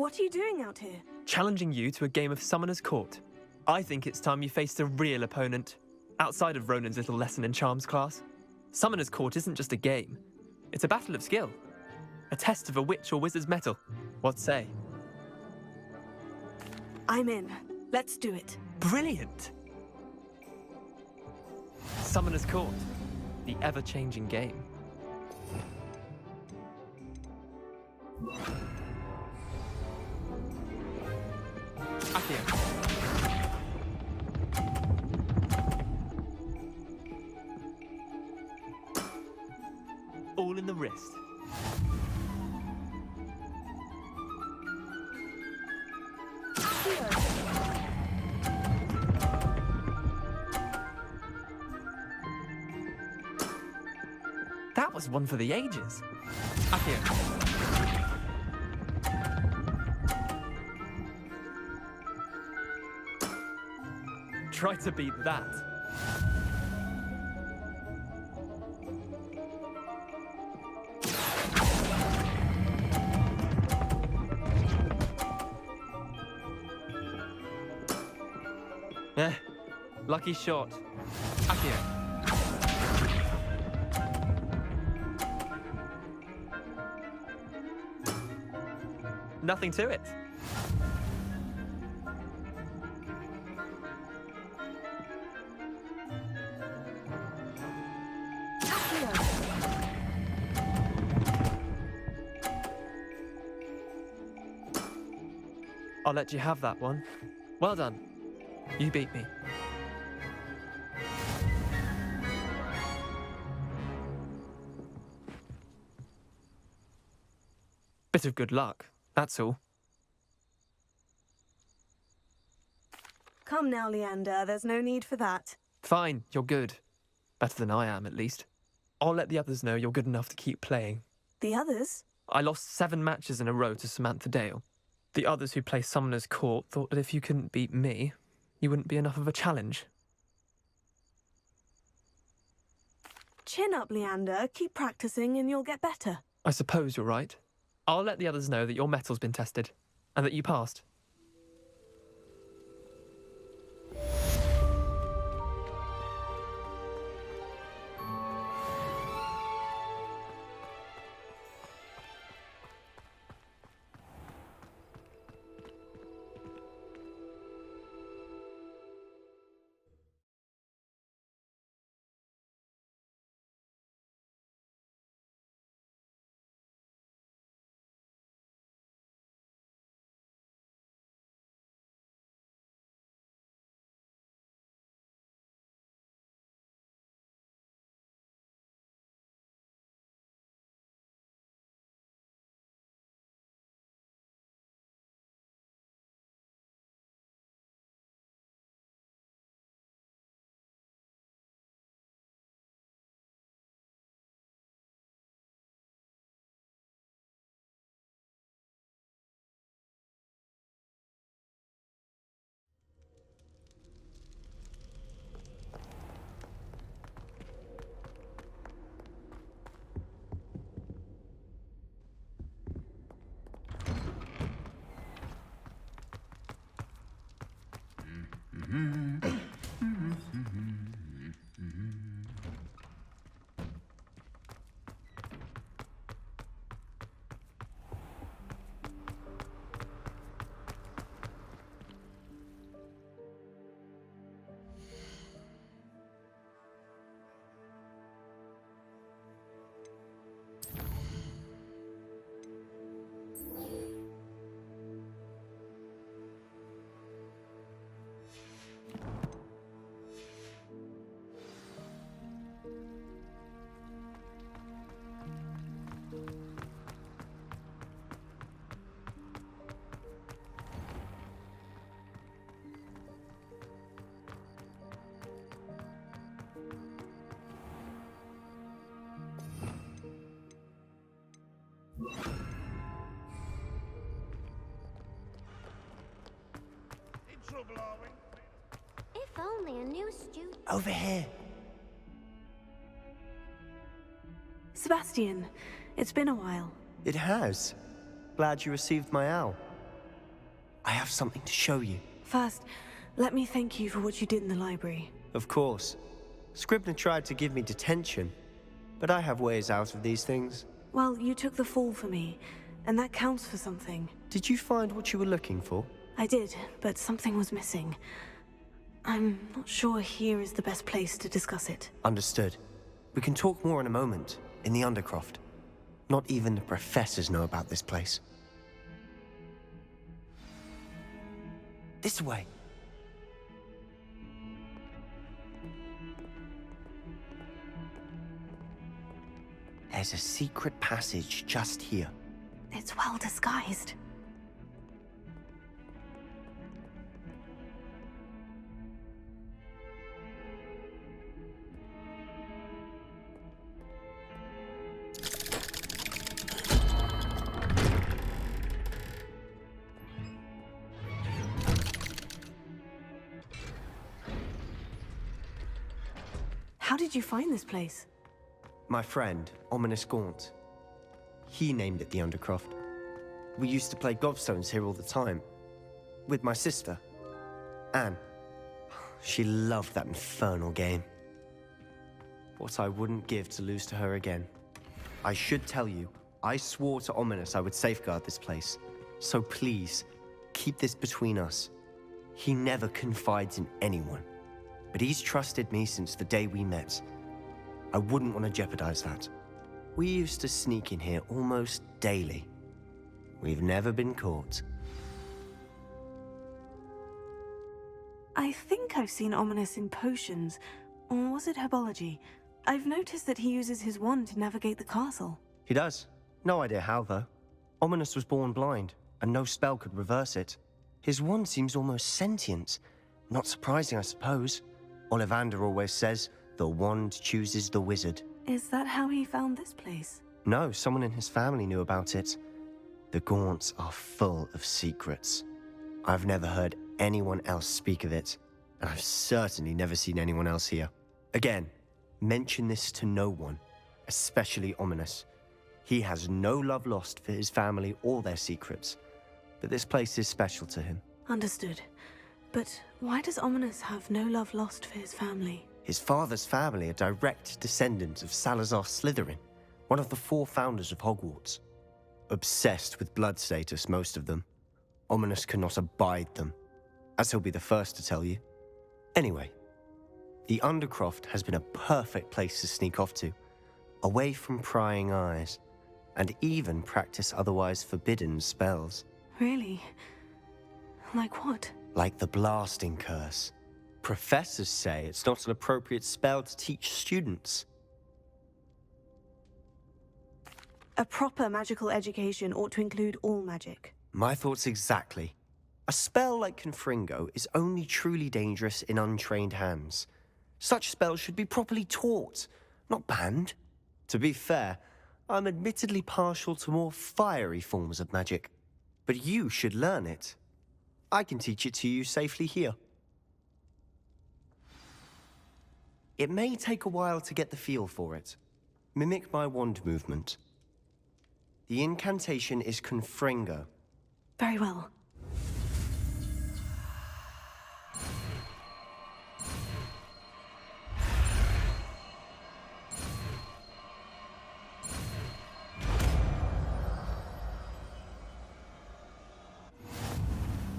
What are you doing out here? Challenging you to a game of Summoner's Court. I think it's time you faced a real opponent, outside of Ronan's little lesson in charms class. Summoner's Court isn't just a game. It's a battle of skill. A test of a witch or wizard's mettle. What say? I'm in. Let's do it. Brilliant! Summoner's Court, the ever-changing game. Accio. All in the wrist. That was one for the ages. Accio. Try to beat that. Lucky shot. Accio. Nothing to it. I'll let you have that one. Well done. You beat me. Bit of good luck, that's all. Come now, Leander. There's no need for that. Fine, you're good. Better than I am, at least. I'll let the others know you're good enough to keep playing. The others? I lost 7 matches in a row to Samantha Dale. The others who play Summoner's Court thought that if you couldn't beat me, you wouldn't be enough of a challenge. Chin up, Leander. Keep practicing and you'll get better. I suppose you're right. I'll let the others know that your metal's been tested, and that you passed. trouble, are we? If only a new student... Over here. Sebastian, it's been a while. It has. Glad you received my owl. I have something to show you. First, let me thank you for what you did in the library. Of course. Scribner tried to give me detention, but I have ways out of these things. Well, you took the fall for me, and that counts for something. Did you find what you were looking for? I did, but something was missing. I'm not sure here is the best place to discuss it. Understood. We can talk more in a moment, in the Undercroft. Not even the professors know about this place. This way. There's a secret passage just here. It's well disguised. How did you find this place? My friend, Ominous Gaunt. He named it the Undercroft. We used to play gobstones here all the time. With my sister, Anne. She loved that infernal game. What I wouldn't give to lose to her again. I should tell you, I swore to Ominous I would safeguard this place. So please, keep this between us. He never confides in anyone. But he's trusted me since the day we met. I wouldn't want to jeopardize that. We used to sneak in here almost daily. We've never been caught. I think I've seen Ominous in potions, or was it herbology? I've noticed that he uses his wand to navigate the castle. He does. No idea how, though. Ominous was born blind, and no spell could reverse it. His wand seems almost sentient. Not surprising, I suppose. Ollivander always says, the wand chooses the wizard. Is that how he found this place? No, someone in his family knew about it. The Gaunts are full of secrets. I've never heard anyone else speak of it, and I've certainly never seen anyone else here. Again, mention this to no one, especially Ominous. He has no love lost for his family or their secrets, but this place is special to him. Understood. But why does Ominous have no love lost for his family? His father's family are direct descendants of Salazar Slytherin, one of the 4 founders of Hogwarts. Obsessed with blood status, most of them. Ominous cannot abide them, as he'll be the first to tell you. Anyway, the Undercroft has been a perfect place to sneak off to, away from prying eyes, and even practice otherwise forbidden spells. Really? Like what? Like the blasting curse. Professors say it's not an appropriate spell to teach students. A proper magical education ought to include all magic. My thoughts exactly. A spell like Confringo is only truly dangerous in untrained hands. Such spells should be properly taught, not banned. To be fair, I'm admittedly partial to more fiery forms of magic. But you should learn it. I can teach it to you safely here. It may take a while to get the feel for it. Mimic my wand movement. The incantation is Confringo. Very well.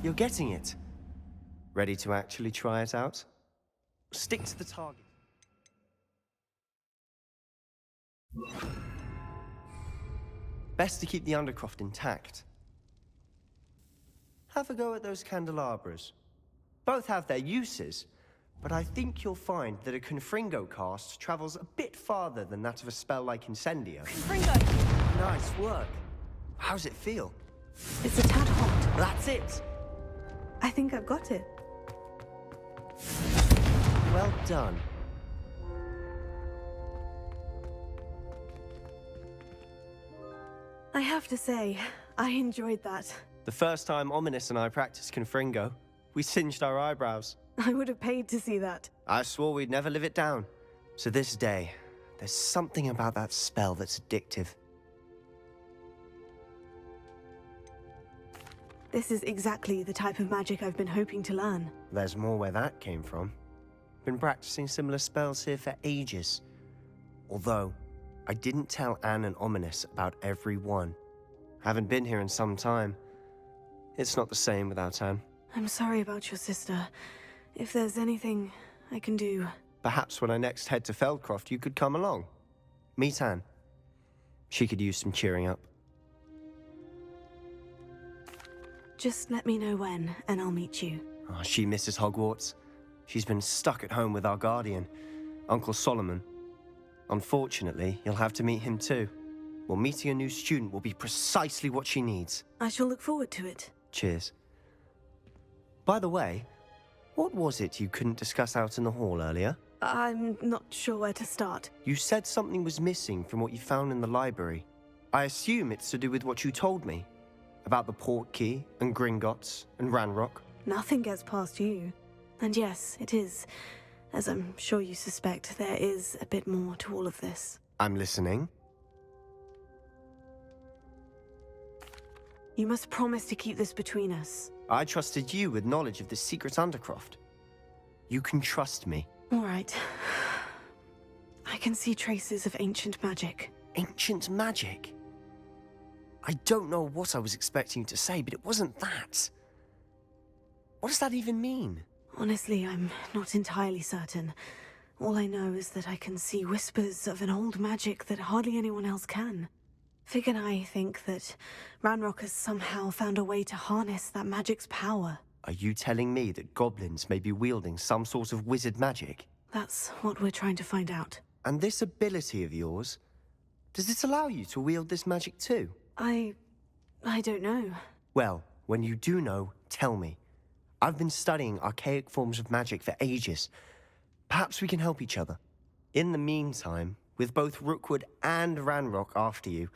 You're getting it. Ready to actually try it out? Stick to the target. Best to keep the Undercroft intact. Have a go at those candelabras. Both have their uses, but I think you'll find that a Confringo cast travels a bit farther than that of a spell like Incendio. Confringo! Nice work. How's it feel? It's a tad hot. That's it. I think I've got it. Well done. I have to say, I enjoyed that. The first time Ominous and I practiced Confringo, we singed our eyebrows. I would have paid to see that. I swore we'd never live it down. To this day, there's something about that spell that's addictive. This is exactly the type of magic I've been hoping to learn. There's more where that came from. Been practicing similar spells here for ages. Although, I didn't tell Anne and Ominous about every one. Haven't been here in some time. It's not the same without Anne. I'm sorry about your sister. If there's anything I can do... Perhaps when I next head to Feldcroft, you could come along. Meet Anne. She could use some cheering up. Just let me know when, and I'll meet you. Oh, she misses Hogwarts. She's been stuck at home with our guardian, Uncle Solomon. Unfortunately, you'll have to meet him too. Well, meeting a new student will be precisely what she needs. I shall look forward to it. Cheers. By the way, what was it you couldn't discuss out in the hall earlier? I'm not sure where to start. You said something was missing from what you found in the library. I assume it's to do with what you told me. About the port key, and Gringotts, and Ranrock. Nothing gets past you. And yes, it is. As I'm sure you suspect, there is a bit more to all of this. I'm listening. You must promise to keep this between us. I trusted you with knowledge of the secret Undercroft. You can trust me. All right. I can see traces of ancient magic. Ancient magic? I don't know what I was expecting you to say, but it wasn't that. What does that even mean? Honestly, I'm not entirely certain. All I know is that I can see whispers of an old magic that hardly anyone else can. Fig and I think that Ranrock has somehow found a way to harness that magic's power. Are you telling me that goblins may be wielding some sort of wizard magic? That's what we're trying to find out. And this ability of yours, does it allow you to wield this magic too? I don't know. Well, when you do know, tell me. I've been studying archaic forms of magic for ages. Perhaps we can help each other. In the meantime, with both Rookwood and Ranrock after you,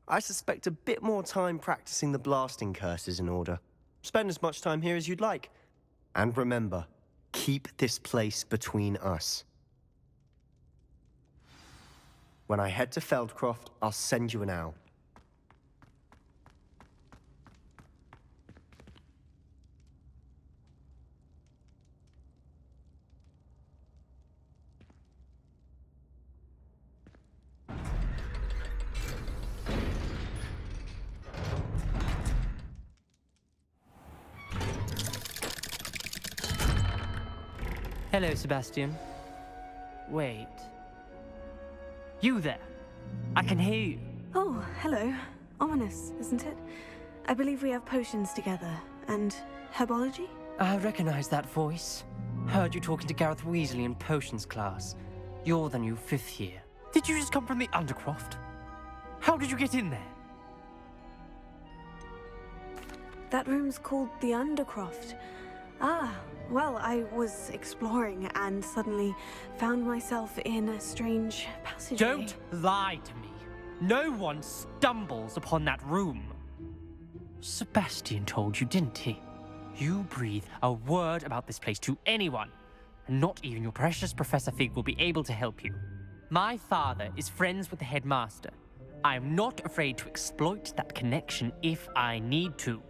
I suspect a bit more time practicing the blasting curse is in order. Spend as much time here as you'd like. And remember, keep this place between us. When I head to Feldcroft, I'll send you an owl. Hello, Sebastian. Wait. You there? I can hear you. Oh, hello. Ominous, isn't it? I believe we have potions together. And herbology? I recognize that voice. Heard you talking to Gareth Weasley in potions class. You're the new 5th year. Did you just come from the Undercroft? How did you get in there? That room's called the Undercroft. Ah, well, I was exploring and suddenly found myself in a strange passageway. Don't lie to me. No one stumbles upon that room. Sebastian told you, didn't he? You breathe a word about this place to anyone, and not even your precious Professor Fig will be able to help you. My father is friends with the headmaster. I am not afraid to exploit that connection if I need to.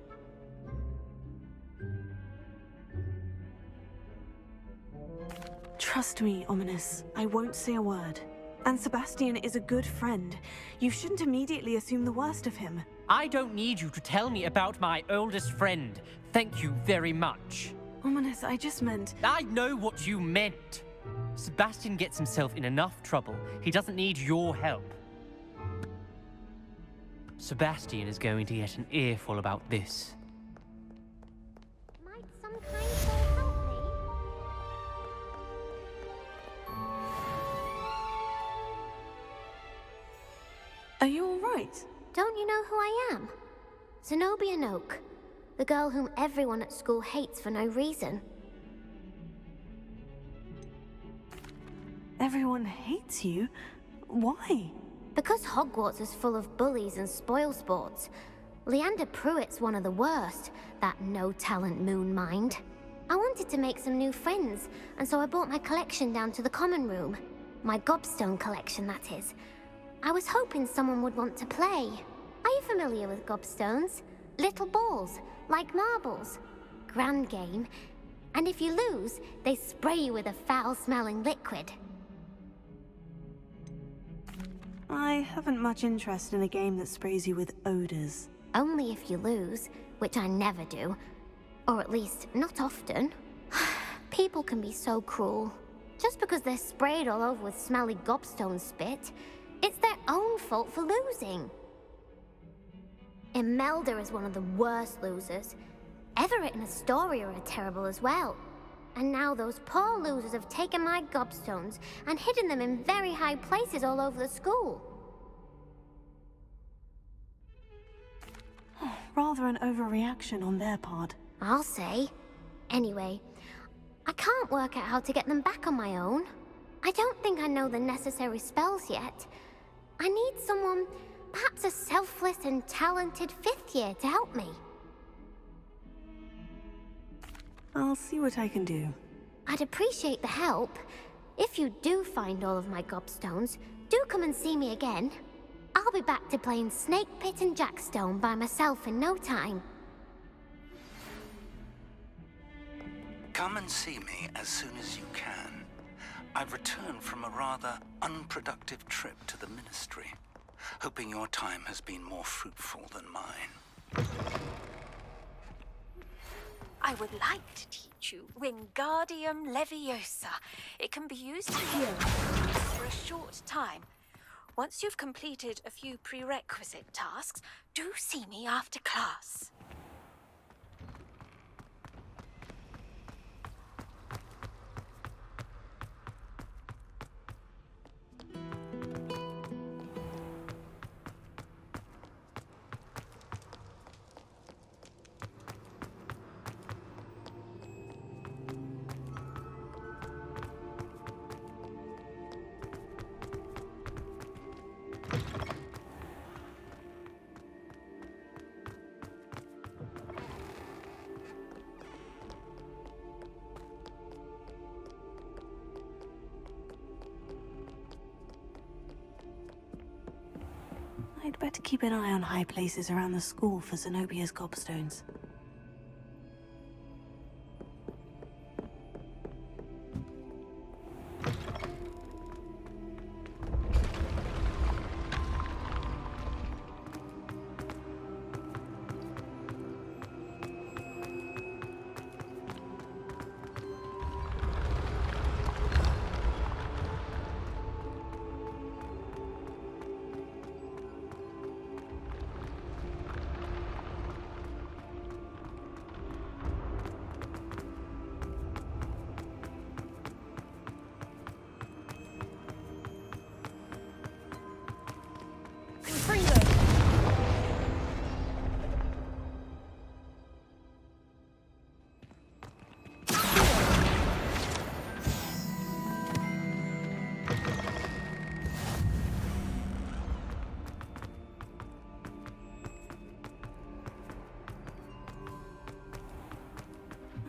Trust me, Ominous. I won't say a word. And Sebastian is a good friend. You shouldn't immediately assume the worst of him. I don't need you to tell me about my oldest friend. Thank you very much. Ominous, I just meant... I know what you meant. Sebastian gets himself in enough trouble. He doesn't need your help. Sebastian is going to get an earful about this. Might some kind soul help me? Are you all right? Don't you know who I am? Zenobia Noak, the girl whom everyone at school hates for no reason. Everyone hates you? Why? Because Hogwarts is full of bullies and spoilsports. Leander Pruitt's one of the worst, that no-talent moon mind. I wanted to make some new friends, and so I brought my collection down to the common room. My gobstone collection, that is. I was hoping someone would want to play. Are you familiar with gobstones? Little balls, like marbles. Grand game. And if you lose, they spray you with a foul-smelling liquid. I haven't much interest in a game that sprays you with odors. Only if you lose, which I never do. Or at least, not often. People can be so cruel. Just because they're sprayed all over with smelly gobstone spit, it's their own fault for losing. Imelda is one of the worst losers. Everett and Astoria are terrible as well. And now those poor losers have taken my gobstones and hidden them in very high places all over the school. Rather an overreaction on their part. I'll say. Anyway, I can't work out how to get them back on my own. I don't think I know the necessary spells yet. I need someone, perhaps a selfless and talented 5th year to help me. I'll see what I can do. I'd appreciate the help. If you do find all of my gobstones, do come and see me again. I'll be back to playing Snake Pit and Jackstone by myself in no time. Come and see me as soon as you can. I've returned from a rather unproductive trip to the Ministry, hoping your time has been more fruitful than mine. I would like to teach you Wingardium Leviosa. It can be used to heal for a short time. Once you've completed a few prerequisite tasks, do see me after class. I'd better keep an eye on high places around the school for Zenobia's gobstones.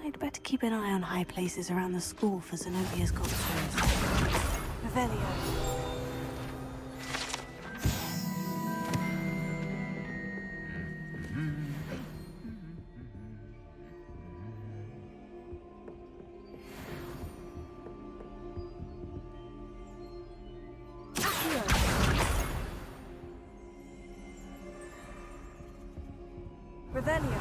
I'd better keep an eye on high places around the school for Zenobia's gobstones. Revelio. Revelio.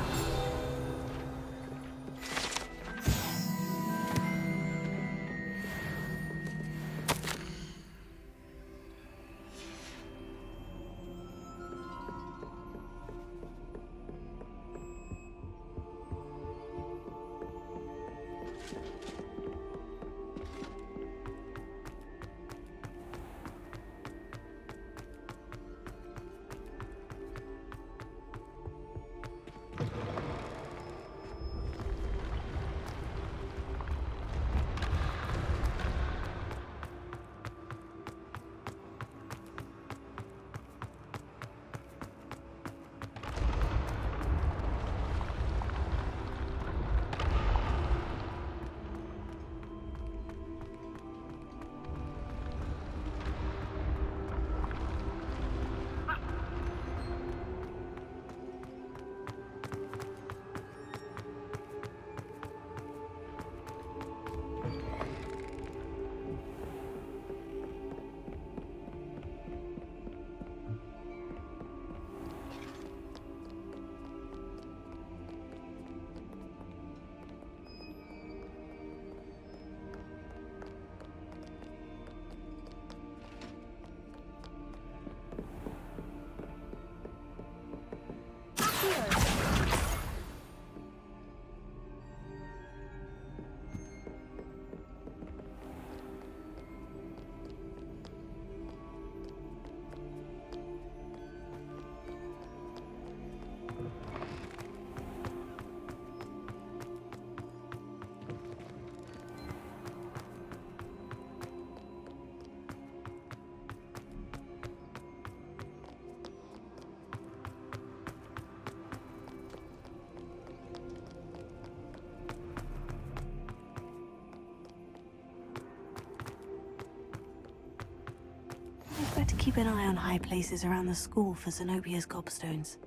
to keep an eye on high places around the school for Zenobia's gobstones.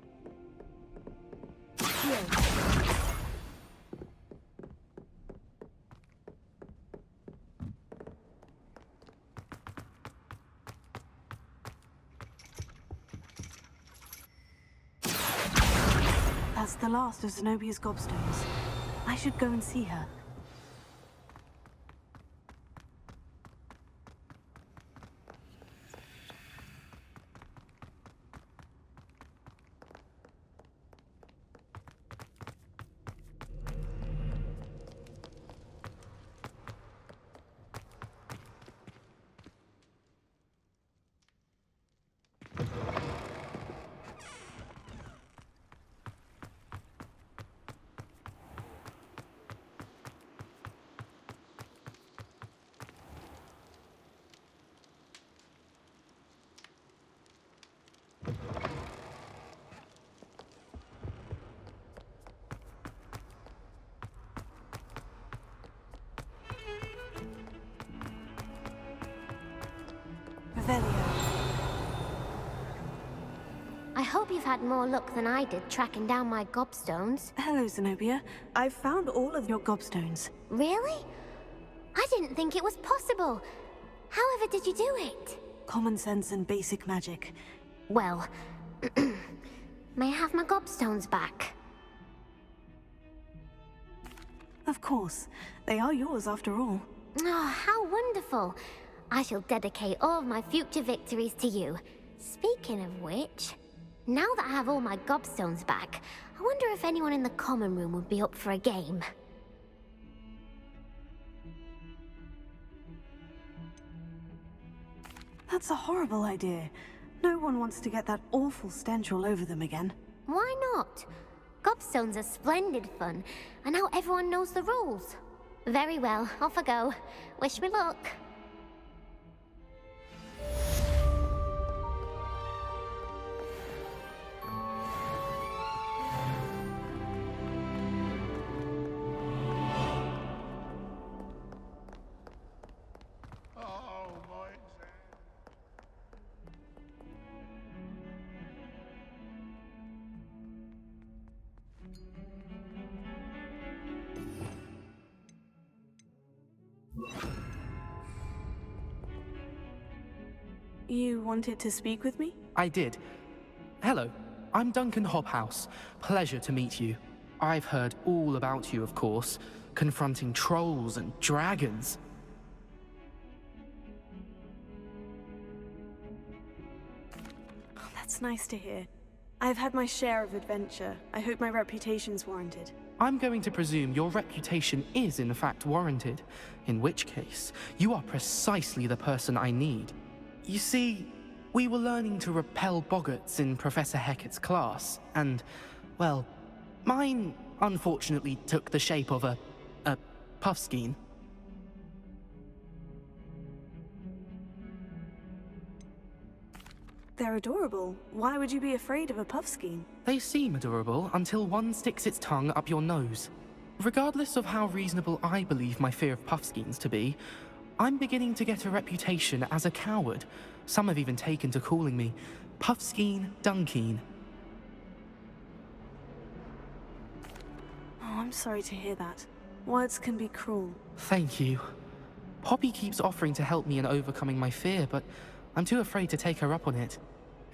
That's the last of Zenobia's gobstones. I should go and see her. I hope you've had more luck than I did tracking down my gobstones. Hello, Zenobia. I've found all of your gobstones. Really? I didn't think it was possible. However did you do it? Common sense and basic magic. Well, may I have my gobstones back? Of course. They are yours after all. Oh, how wonderful. I shall dedicate all of my future victories to you. Speaking of which, now that I have all my gobstones back, I wonder if anyone in the common room would be up for a game. That's a horrible idea. No one wants to get that awful stench all over them again. Why not? Gobstones are splendid fun, and now everyone knows the rules. Very well, off I go. Wish me luck. Oh, my exam. You wanted to speak with me? I did. Hello, I'm Duncan Hobhouse. Pleasure to meet you. I've heard all about you, of course, confronting trolls and dragons. Oh, that's nice to hear. I've had my share of adventure. I hope my reputation's warranted. I'm going to presume your reputation is in fact warranted, in which case, you are precisely the person I need. You see, we were learning to repel boggarts in Professor Hecat's class, and, well, mine unfortunately took the shape of a puffskein. They're adorable. Why would you be afraid of a puffskein? They seem adorable until one sticks its tongue up your nose. Regardless of how reasonable I believe my fear of puffskeins to be, I'm beginning to get a reputation as a coward. Some have even taken to calling me Puffskein Dunkeen. Oh, I'm sorry to hear that. Words can be cruel. Thank you. Poppy keeps offering to help me in overcoming my fear, but I'm too afraid to take her up on it.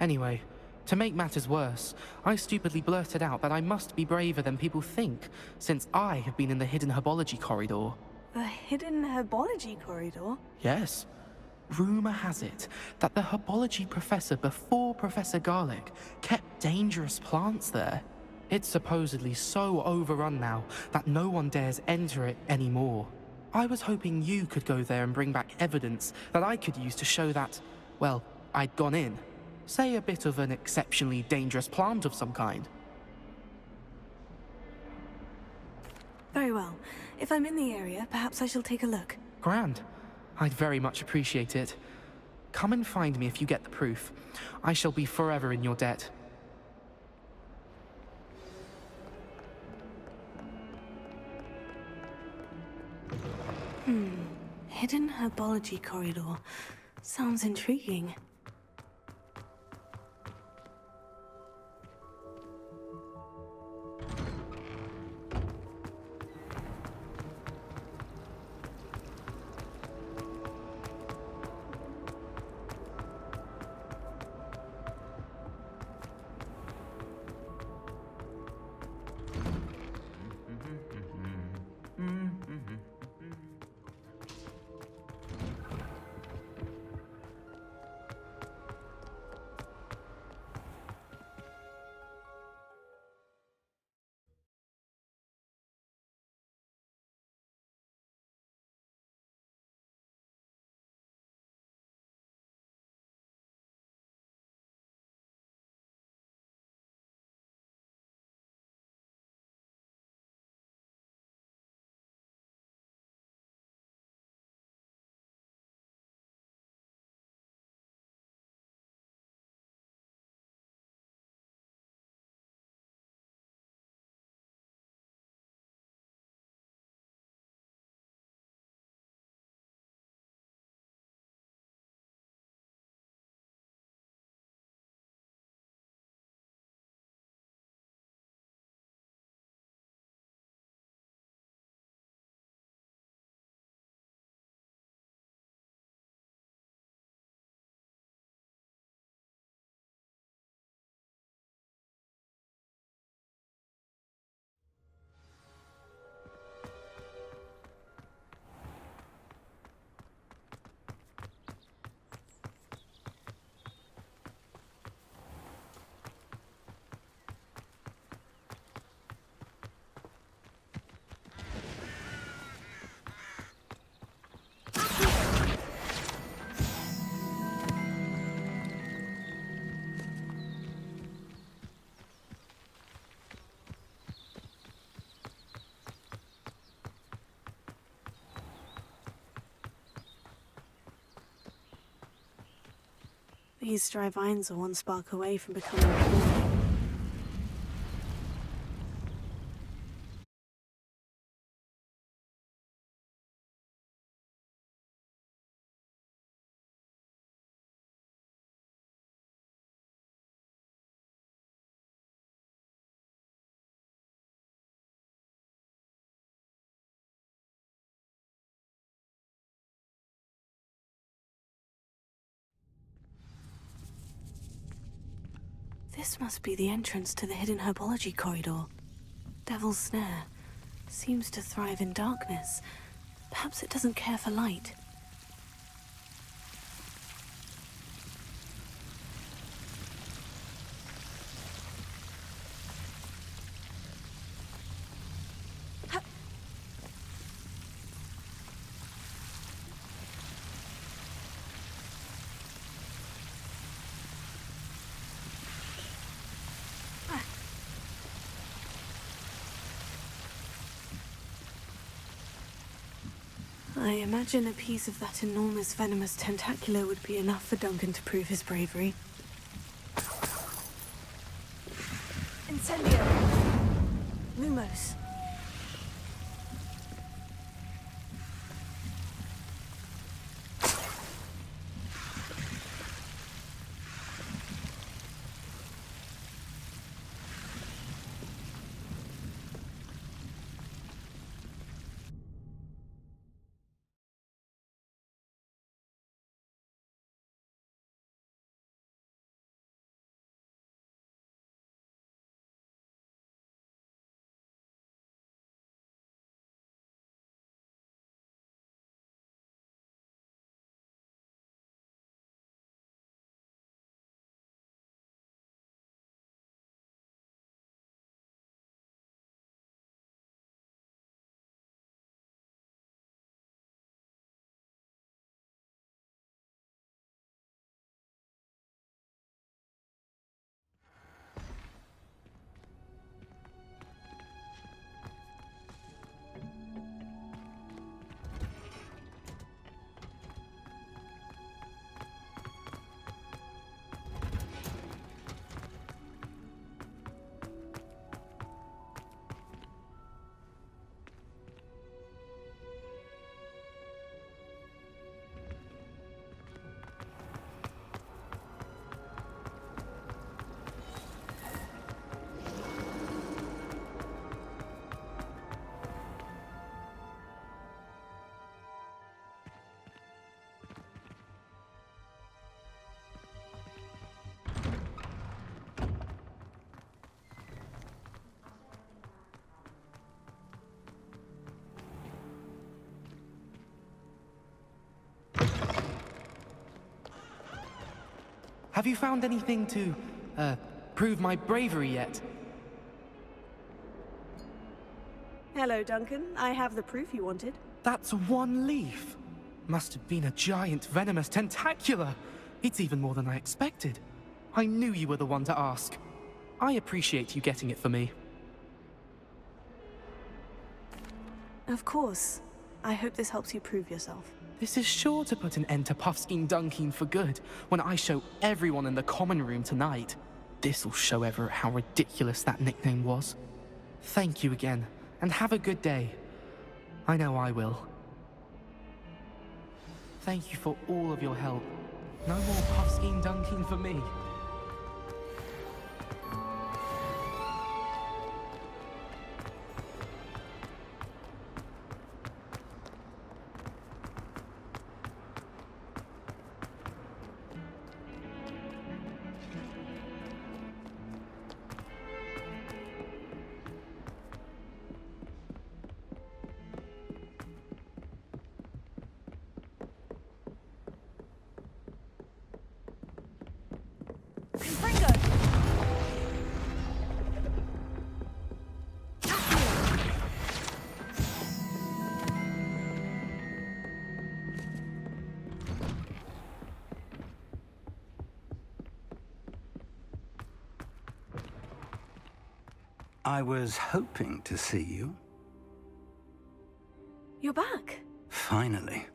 Anyway, to make matters worse, I stupidly blurted out that I must be braver than people think, since I have been in the hidden herbology corridor. The hidden herbology corridor? Yes. Rumor has it that the herbology professor before Professor Garlic kept dangerous plants there. It's supposedly so overrun now that no one dares enter it anymore. I was hoping you could go there and bring back evidence that I could use to show that, well, I'd gone in. Say a bit of an exceptionally dangerous plant of some kind. Very well. If I'm in the area, perhaps I shall take a look. Grand. I'd very much appreciate it. Come and find me if you get the proof. I shall be forever in your debt. Hidden herbology corridor. Sounds intriguing. These dry vines are one spark away from becoming a This must be the entrance to the hidden herbology corridor. Devil's Snare seems to thrive in darkness. Perhaps it doesn't care for light. I imagine a piece of that enormous venomous tentacular would be enough for Duncan to prove his bravery. Incendio! Lumos! Have you found anything to, prove my bravery yet? Hello, Duncan. I have the proof you wanted. That's one leaf. Must have been a giant venomous tentacula. It's even more than I expected. I knew you were the one to ask. I appreciate you getting it for me. Of course. I hope this helps you prove yourself. This is sure to put an end to Puffskein Dunkeen for good when I show everyone in the common room tonight. This'll show Everett how ridiculous that nickname was. Thank you again, and have a good day. I know I will. Thank you for all of your help. No more Puffskein Dunkeen for me. I was hoping to see you. You're back. Finally.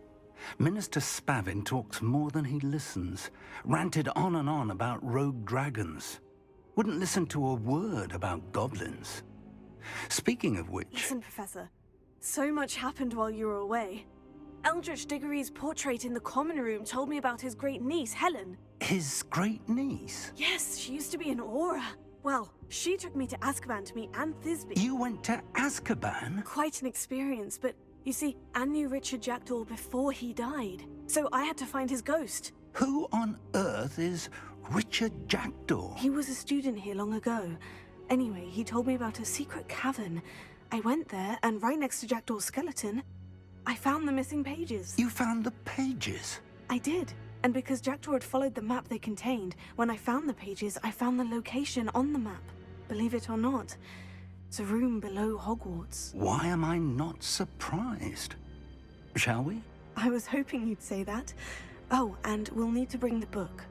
Minister Spavin talks more than he listens. Ranted on and on about rogue dragons. Wouldn't listen to a word about goblins. Speaking of which... Listen, Professor. So much happened while you were away. Eldritch Diggory's portrait in the common room told me about his great niece, Helen. His great niece? Yes, she used to be an Aura. Well, she took me to Azkaban to meet Anne Thisbe. You went to Azkaban? Quite an experience, but you see, Anne knew Richard Jackdaw before he died. So I had to find his ghost. Who on earth is Richard Jackdaw? He was a student here long ago. Anyway, he told me about a secret cavern. I went there, and right next to Jackdaw's skeleton, I found the missing pages. You found the pages? I did. And because Jackdaw had followed the map they contained, when I found the pages, I found the location on the map. Believe it or not, it's a room below Hogwarts. Why am I not surprised? Shall we? I was hoping you'd say that. Oh, and we'll need to bring the book.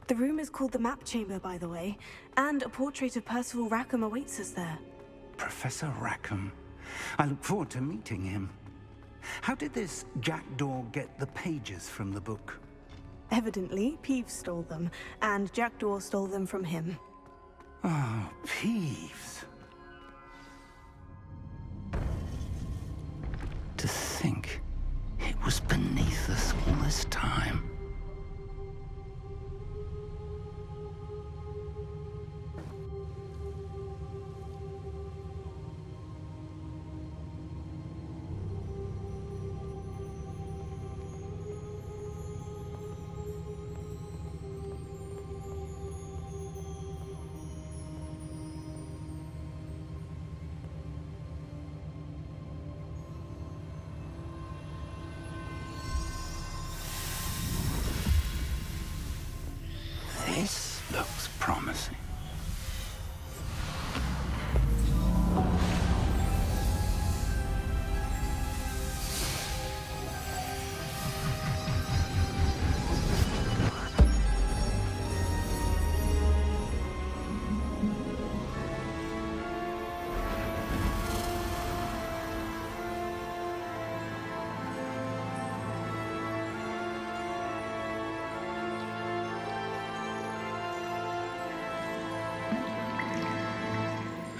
The room is called the Map Chamber, by the way, and a portrait of Percival Rackham awaits us there. Professor Rackham. I look forward to meeting him. How did this Jackdaw get the pages from the book? Evidently, Peeves stole them, and Jackdaw stole them from him. Oh, Peeves. To think it was beneath us all this time. This looks promising.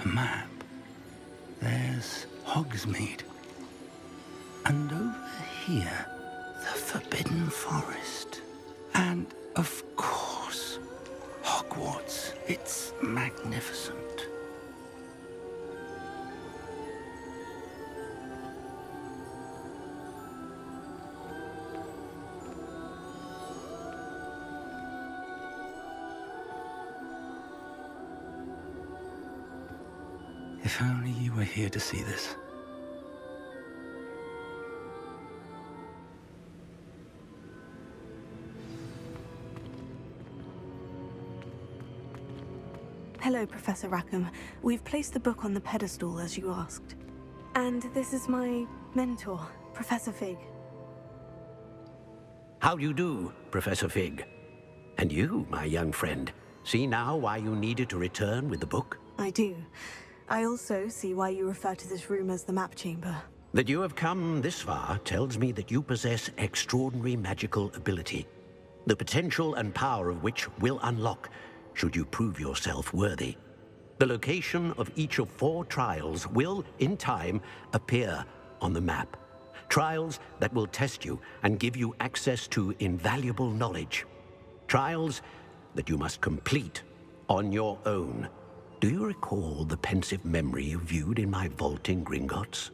A map. There's Hogsmeade. And over here, the Forbidden Forest. And, of course, Hogwarts. It's magnificent. If only you were here to see this. Hello, Professor Rackham. We've placed the book on the pedestal, as you asked. And this is my mentor, Professor Fig. How do you do, Professor Fig? And you, my young friend, see now why you needed to return with the book? I do. I also see why you refer to this room as the Map Chamber. That you have come this far tells me that you possess extraordinary magical ability, the potential and power of which will unlock should you prove yourself worthy. The location of each of 4 trials will, in time, appear on the map. Trials that will test you and give you access to invaluable knowledge. Trials that you must complete on your own. Do you recall the pensive memory you viewed in my vault in Gringotts?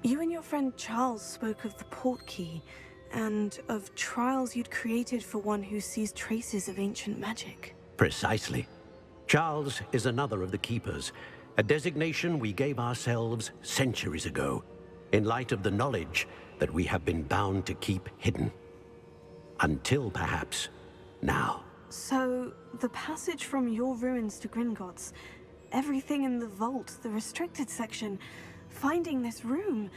You and your friend Charles spoke of the portkey, and of trials you'd created for one who sees traces of ancient magic. Precisely. Charles is another of the Keepers, a designation we gave ourselves centuries ago, in light of the knowledge that we have been bound to keep hidden. Until, perhaps, now. So, the passage from your ruins to Gringotts, everything in the vault, the restricted section, finding this room,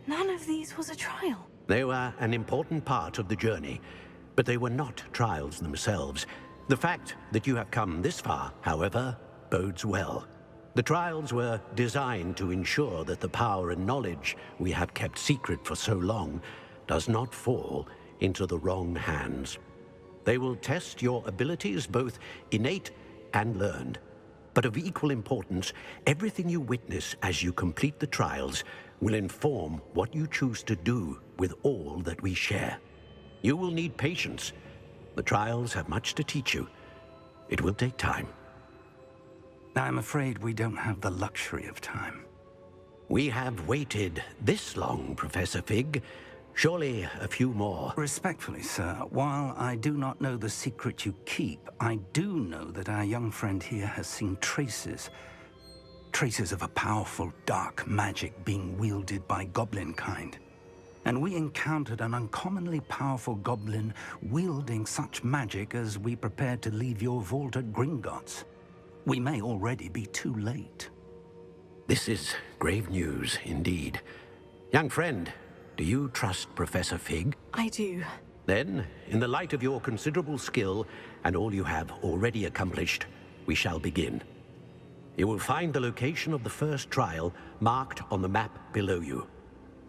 none of these was a trial. They were an important part of the journey, but they were not trials themselves. The fact that you have come this far, however, bodes well. The trials were designed to ensure that the power and knowledge we have kept secret for so long does not fall into the wrong hands. They will test your abilities, both innate and learned. But of equal importance, everything you witness as you complete the trials will inform what you choose to do with all that we share. You will need patience. The trials have much to teach you. It will take time. I'm afraid we don't have the luxury of time. We have waited this long, Professor Fig. Surely a few more. Respectfully, sir, while I do not know the secret you keep, I do know that our young friend here has seen traces of a powerful dark magic being wielded by goblin kind. And we encountered an uncommonly powerful goblin wielding such magic as we prepared to leave your vault at Gringotts. We may already be too late. This is grave news indeed. Young friend, do you trust Professor Fig? I do. Then, in the light of your considerable skill and all you have already accomplished, we shall begin. You will find the location of the first trial marked on the map below you.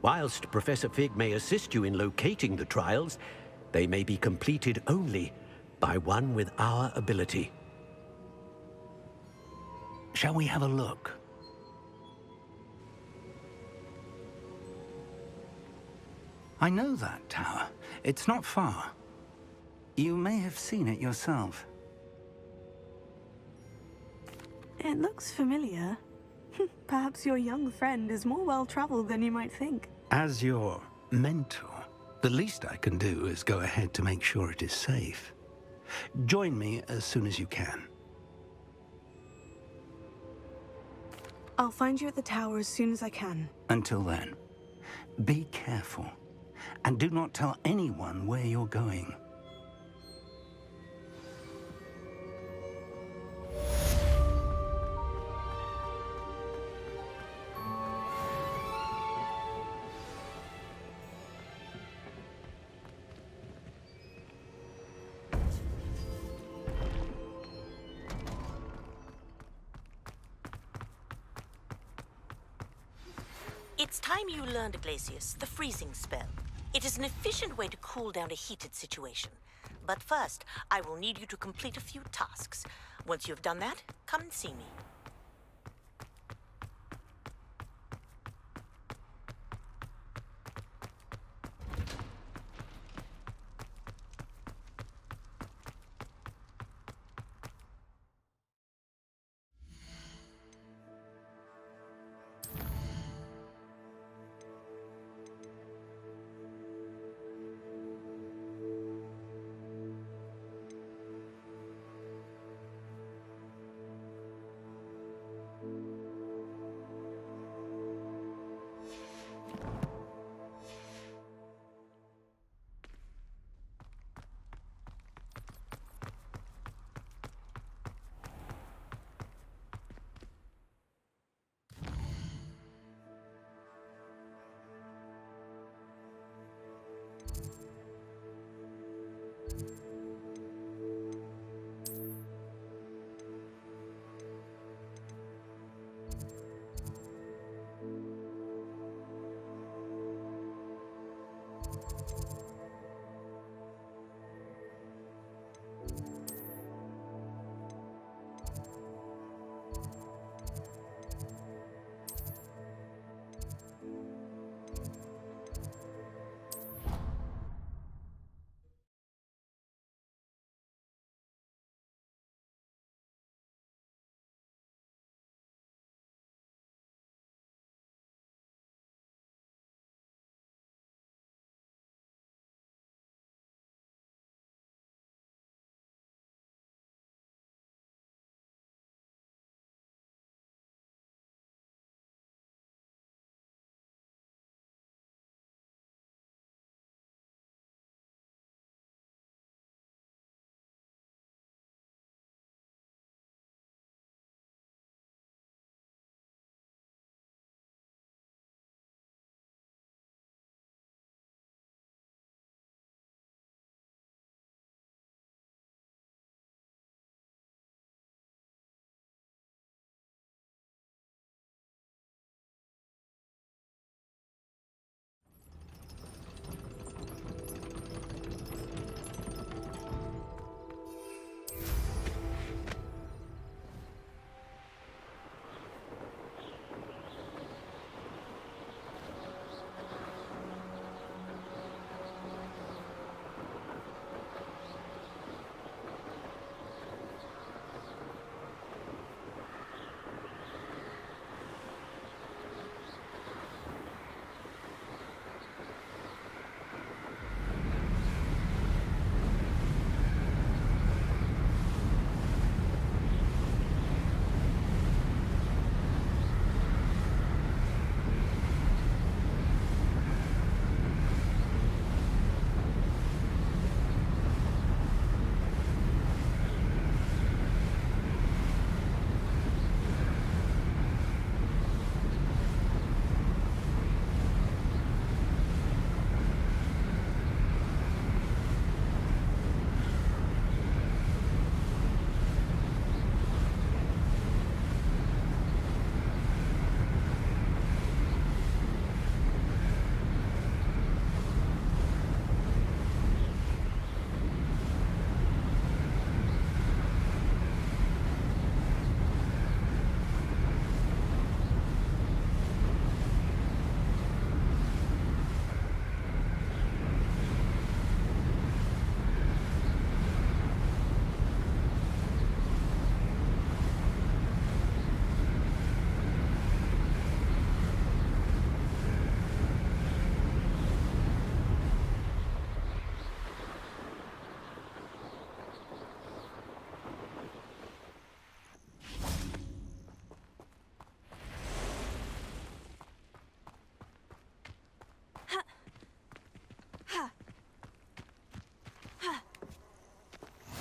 Whilst Professor Fig may assist you in locating the trials, they may be completed only by one with our ability. Shall we have a look? I know that tower. It's not far. You may have seen it yourself. It looks familiar. Perhaps your young friend is more well-traveled than you might think. As your mentor, the least I can do is go ahead to make sure it is safe. Join me as soon as you can. I'll find you at the tower as soon as I can. Until then, be careful. And do not tell anyone where you're going. It's time you learned, Glacius, the freezing spell. It is an efficient way to cool down a heated situation. But first, I will need you to complete a few tasks. Once you have done that, come and see me.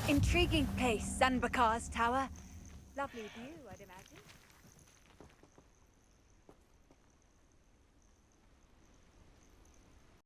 Intriguing place, Sanbakar's tower. Lovely view, I'd imagine.